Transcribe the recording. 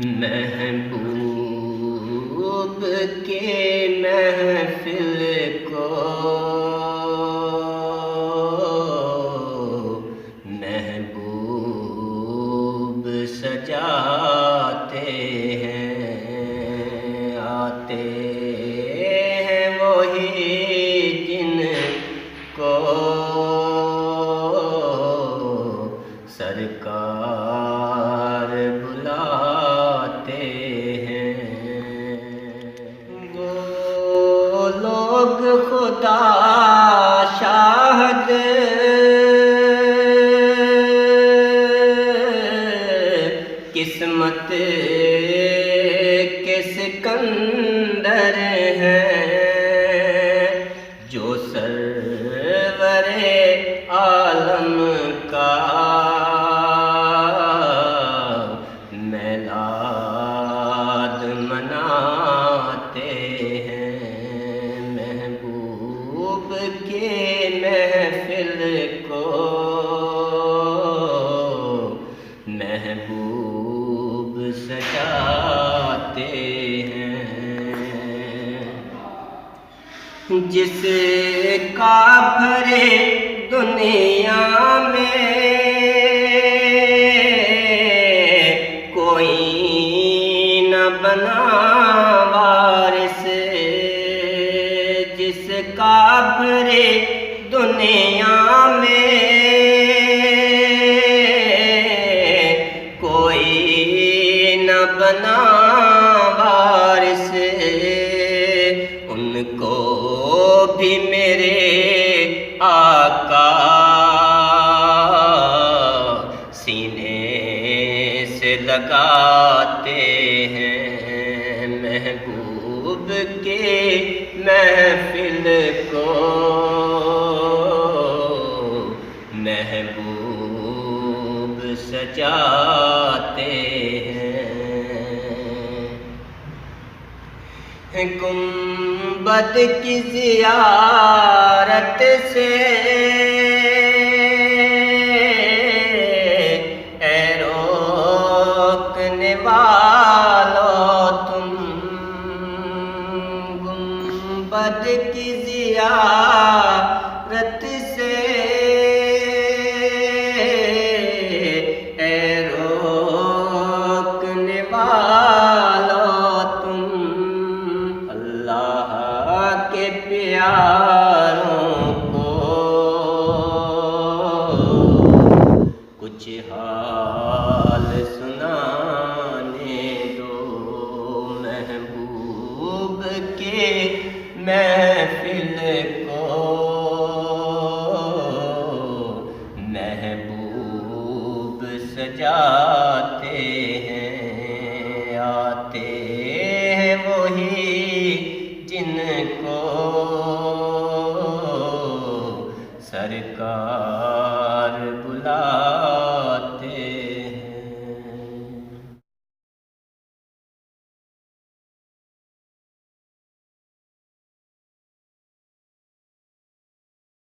محبوب کے محفل کو محبوب سجاتے ہیں، آتے ہیں وہی جن کو سرکار بلاتے ہیں۔ وہ لوگ خدا شاہد قسمت کے سکندر ہیں، جو سرور عالم کا میلاد مناتے ہیں۔ محبوب کے محفل کو محبوب سجاتے ہیں۔ جس کا بھرے دنیا میں کوئی نہ بنا وارث، جس کا بھرے دنیا میں کوئی نہ بنا وارث، ان کو بھی میرے آقا سینے سے لگاتے ہیں۔ محبوب کے محفل کو محبوب سجاتے ہیں۔ گنبد کی زیارت سے اے روکنے والو تم، گنبد کی زیارت سے اے روکنے والو تم، اللہ کے پیاروں کو کچھ حال سنانے دو۔ محبوب کے محفل کو محبوب سجاتے ہیں، آتے ہیں وہی جن کو سرکار بلا